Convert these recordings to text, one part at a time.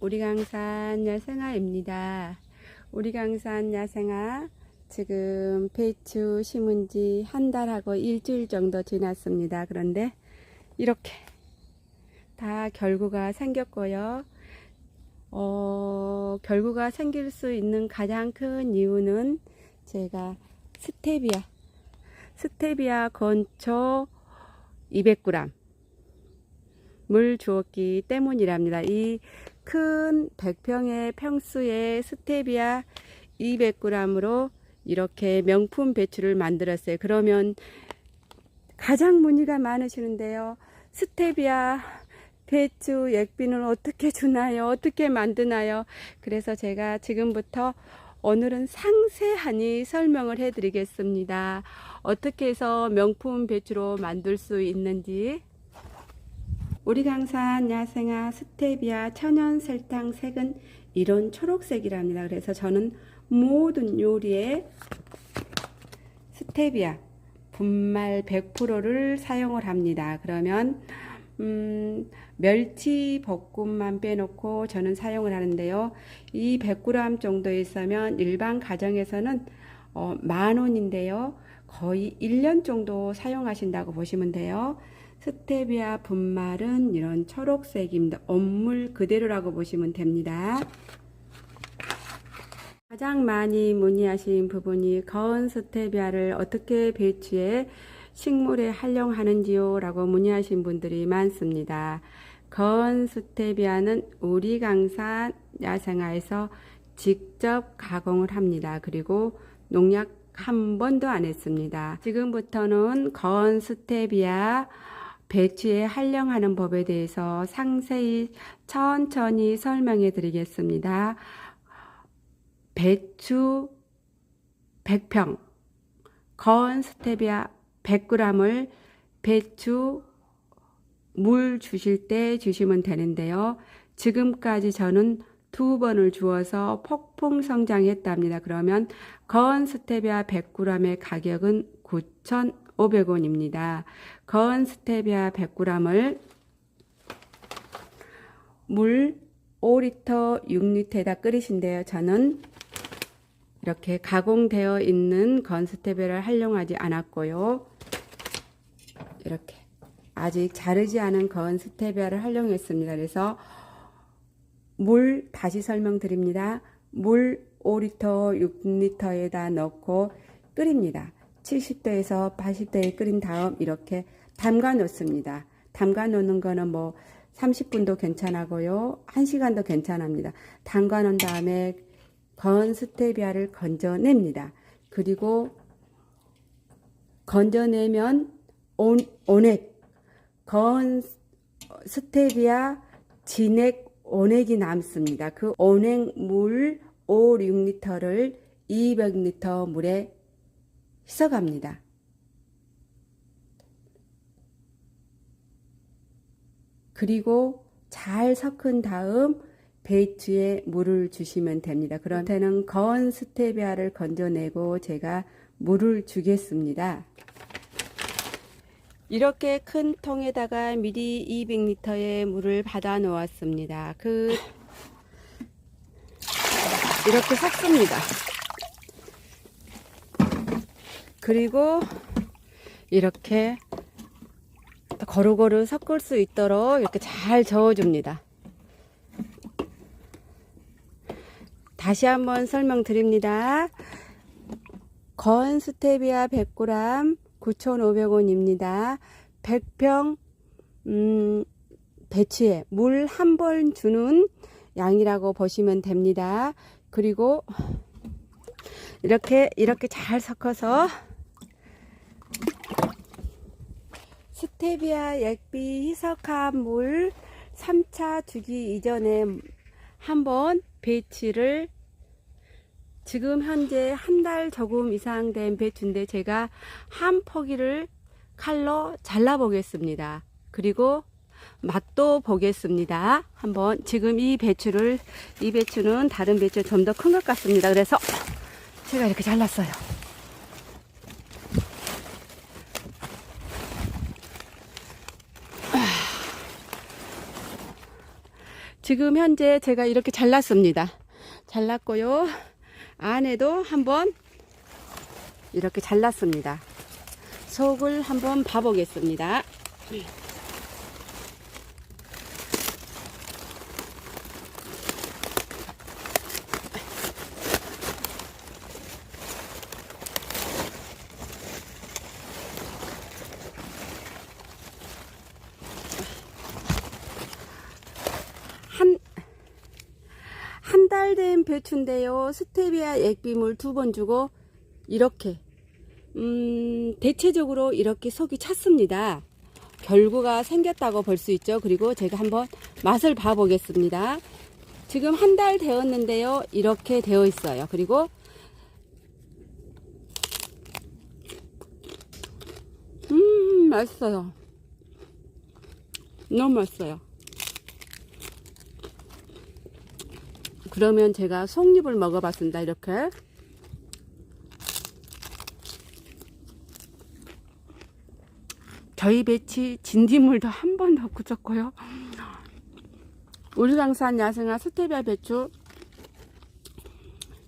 우리강산 야생아입니다. 우리강산 야생아 지금 배추 심은 지 한 달하고 일주일 정도 지났습니다. 그런데 이렇게 다 결구가 생겼고요. 결구가 생길 수 있는 가장 큰 이유는 제가 스테비아 건초 200g 물 주었기 때문이랍니다. 이 큰 100평의 평수의 스테비아 200g으로 이렇게 명품 배추를 만들었어요. 그러면 가장 문의가 많으시는데요. 스테비아 배추 액비는 어떻게 주나요? 어떻게 만드나요? 그래서 제가 지금부터 오늘은 상세하니 설명을 해 드리겠습니다. 어떻게 해서 명품 배추로 만들 수 있는지. 우리강산 야생아 스테비아 천연 설탕 색은 이런 초록색이랍니다. 그래서 저는 모든 요리에 스테비아 분말 100%를 사용을 합니다. 그러면 멸치 볶음만 빼놓고 저는 사용을 하는데요. 이 100g 정도 있으면 일반 가정에서는 10,000원인데요. 거의 1년 정도 사용하신다고 보시면 돼요. 스테비아 분말은 이런 초록색입니다. 원물 그대로라고 보시면 됩니다. 가장 많이 문의하신 부분이 거은 스테비아를 어떻게 배추에 식물에 활용하는지요? 라고 문의하신 분들이 많습니다. 거은 스테비아는 우리강산 야생아에서 직접 가공을 합니다. 그리고 농약 한 번도 안 했습니다. 지금부터는 거은 스테비아 배추에 활용하는 법에 대해서 상세히 천천히 설명해 드리겠습니다. 배추 100평, 거은 스테비아 100g을 배추 물 주실 때 주시면 되는데요. 지금까지 저는 2번을 주어서 폭풍 성장했답니다. 그러면 거은 스테비아 100g의 가격은 9,500원입니다. 거은 스테비아 100g을 물 5리터, 6리터에다 끓이신데요. 저는 이렇게 가공되어 있는 거은 스테비아를 활용하지 않았고요. 이렇게 아직 자르지 않은 거은 스테비아를 활용했습니다. 그래서 물 다시 설명드립니다. 물 5리터, 6리터에다 넣고 끓입니다. 70도에서 80도에 끓인 다음 이렇게 담가 놓습니다. 담가 놓는 거는 뭐 30분도 괜찮고요. 1시간도 괜찮습니다. 담가 놓은 다음에 거은 스테비아를 건져냅니다. 그리고 건져내면 온액, 거은 스테비아 진액 온액이 남습니다. 그 온액 물 5, 6리터를 200리터 물에 씻어갑니다. 그리고 잘 섞은 다음 배추에 물을 주시면 됩니다. 그런 때는 거은 스테비아를 건져내고 제가 물을 주겠습니다. 이렇게 큰 통에다가 미리 200리터의 물을 받아 놓았습니다. 이렇게 섞습니다. 그리고 이렇게 고루고루 섞을 수 있도록 이렇게 잘 저어줍니다. 다시 한번 설명드립니다. 거은 스테비아 100g 9,500원입니다. 100평 배추에 물 한 번 주는 양이라고 보시면 됩니다. 그리고 이렇게 잘 섞어서 스테비아 액비 희석한 물 3차 주기 이전에 한번 배추를 지금 현재 한 달 조금 이상 된 배추인데 제가 한 포기를 칼로 잘라 보겠습니다. 그리고 맛도 보겠습니다. 한번 지금 이 배추는 다른 배추 좀 더 큰 것 같습니다. 그래서 제가 이렇게 잘랐어요. 지금 현재 제가 이렇게 잘랐습니다. 잘랐고요. 안에도 한번 이렇게 잘랐습니다. 속을 한번 봐보겠습니다. 한 달 된 배추인데요. 스테비아 액비물 2번 주고 이렇게 대체적으로 이렇게 속이 찼습니다. 결구가 생겼다고 볼 수 있죠. 그리고 제가 한번 맛을 봐 보겠습니다. 지금 한 달 되었는데요. 이렇게 되어 있어요. 그리고 맛있어요. 너무 맛있어요. 그러면 제가 속잎을 먹어봤습니다. 이렇게 저희 배치 진딧물도 한 번 더 굳었고요. 우리강산 야생화 스테비아 배추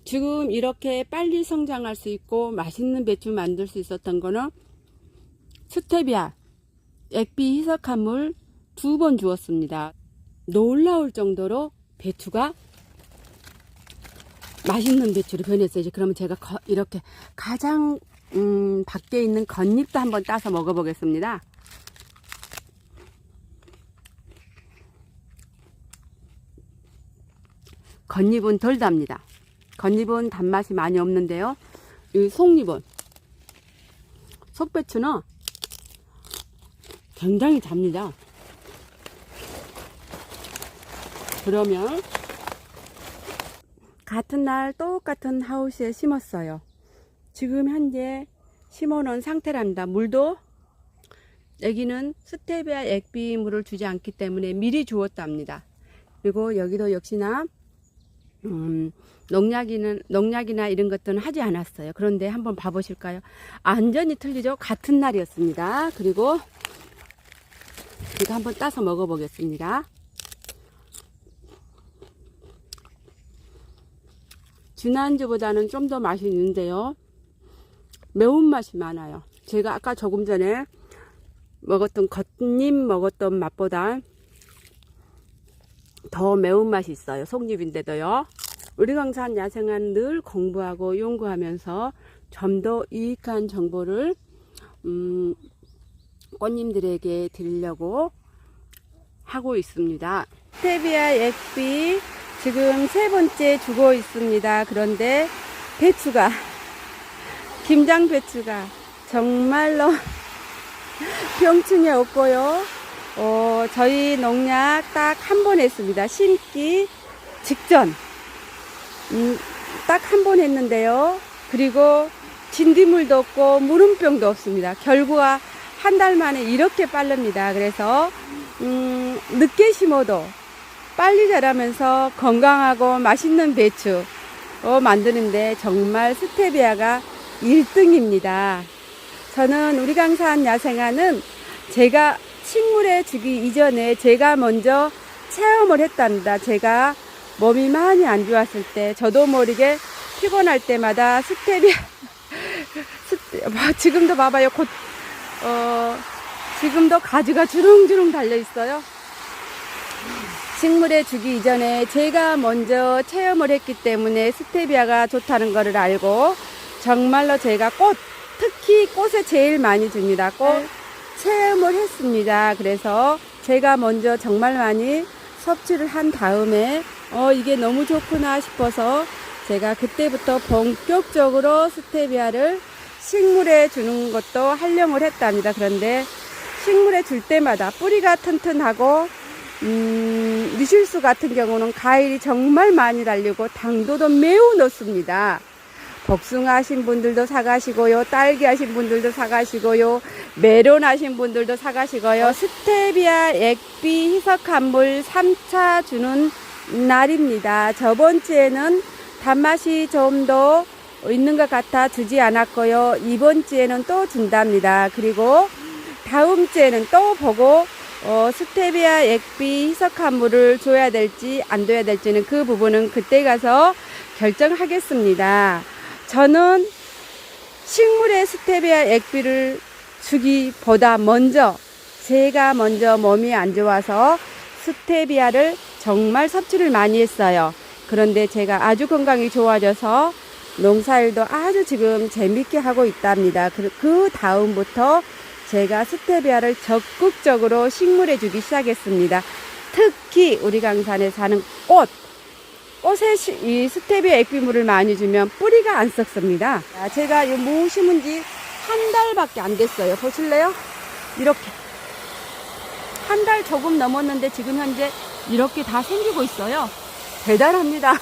지금 이렇게 빨리 성장할 수 있고 맛있는 배추 만들 수 있었던 거는 스테비아 액비 희석한 물 2번 주었습니다. 놀라울 정도로 배추가 맛있는 배추로 변했어요. 이제 그러면 제가 이렇게 가장 밖에 있는 겉잎도 한번 따서 먹어보겠습니다. 겉잎은 덜 답니다. 겉잎은 단맛이 많이 없는데요. 이 속잎은 속배추는 굉장히 답니다. 그러면 같은 날 똑같은 하우스에 심었어요. 지금 현재 심어놓은 상태랍니다. 물도 여기는 스테비아 액비 물을 주지 않기 때문에 미리 주었답니다. 그리고 여기도 역시나 농약이나 이런 것들은 하지 않았어요. 그런데 한번 봐보실까요? 완전히 틀리죠? 같은 날이었습니다. 그리고 이거 한번 따서 먹어보겠습니다. 지난주보다는 좀 더 맛이 있는데요. 매운맛이 많아요. 제가 아까 조금 전에 먹었던 겉잎 먹었던 맛보다 더 매운맛이 있어요. 속잎인데도요. 우리강산 야생화는 늘 공부하고 연구하면서 좀 더 유익한 정보를 꽃님들에게 드리려고 하고 있습니다. 스테비아 액비 지금 3번째 주고 있습니다. 그런데 배추가 김장 배추가 정말로 병충해 없고요. 저희 농약 딱 한 번 했습니다. 심기 직전 딱 한 번 했는데요. 그리고 진딧물도 없고 물음병도 없습니다. 결구가 한 달 만에 이렇게 빠릅니다. 그래서 늦게 심어도 빨리 자라면서 건강하고 맛있는 배추 만드는데 정말 스테비아가 1등입니다. 저는 우리강산 야생화는 제가 식물에 주기 이전에 제가 먼저 체험을 했답니다. 제가 몸이 많이 안 좋았을 때 저도 모르게 피곤할 때마다 스테비아 지금도 봐봐요. 지금도 가지가 주렁주렁 달려 있어요. 식물에 주기 이전에 제가 먼저 체험을 했기 때문에 스테비아가 좋다는 것을 알고 정말로 제가 특히 꽃에 제일 많이 줍니다. 꽃 체험을 했습니다. 그래서 제가 먼저 정말 많이 섭취를 한 다음에 이게 너무 좋구나 싶어서 제가 그때부터 본격적으로 스테비아를 식물에 주는 것도 활용을 했답니다. 그런데 식물에 줄 때마다 뿌리가 튼튼하고 미실수 같은 경우는 과일이 정말 많이 달리고 당도도 매우 높습니다. 복숭아 하신 분들도 사가시고요. 딸기 하신 분들도 사가시고요. 메론 하신 분들도 사가시고요. 스테비아 액비 희석한 물 3차 주는 날입니다. 저번 주에는 단맛이 좀 더 있는 것 같아 주지 않았고요. 이번 주에는 또 준답니다. 그리고 다음 주에는 또 보고 스테비아 액비 희석한 물을 줘야 될지 안 줘야 될지는 그 부분은 그때 가서 결정하겠습니다. 저는 식물에 스테비아 액비를 주기보다 제가 먼저 몸이 안 좋아서 스테비아를 정말 섭취를 많이 했어요. 그런데 제가 아주 건강이 좋아져서 농사일도 아주 지금 재밌게 하고 있답니다. 그 다음부터 제가 스테비아를 적극적으로 식물에 주기 시작했습니다. 특히 우리 강산에 사는 꽃에 이 스테비아 액비물을 많이 주면 뿌리가 안 썩습니다. 제가 이 무 심은 지 한 달밖에 안 됐어요. 보실래요? 이렇게 한 달 조금 넘었는데 지금 현재 이렇게 다 생기고 있어요. 대단합니다.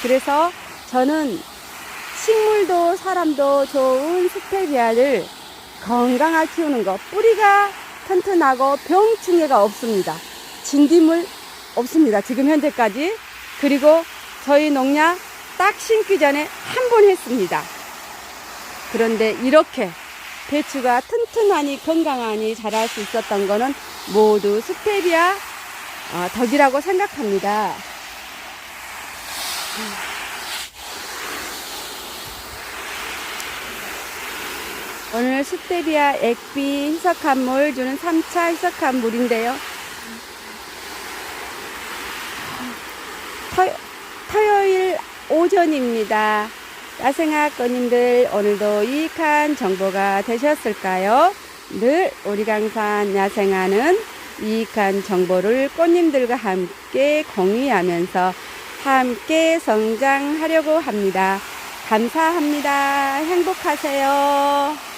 그래서 저는 식물도 사람도 좋은 스테비아를 건강하게 키우는 거, 뿌리가 튼튼하고 병충해가 없습니다. 진딧물 없습니다. 지금 현재까지. 그리고 저희 농약 딱 심기 전에 한 번 했습니다. 그런데 이렇게 배추가 튼튼하니 건강하니 자랄 수 있었던 거는 모두 스테비아 덕이라고 생각합니다. 오늘 스테비아 액비 희석한 물 주는 3차 희석한 물인데요. 토요일 오전입니다. 야생화꽃님들 오늘도 유익한 정보가 되셨을까요? 늘 우리 강산 야생화는 유익한 정보를 꽃님들과 함께 공유하면서 함께 성장하려고 합니다. 감사합니다. 행복하세요.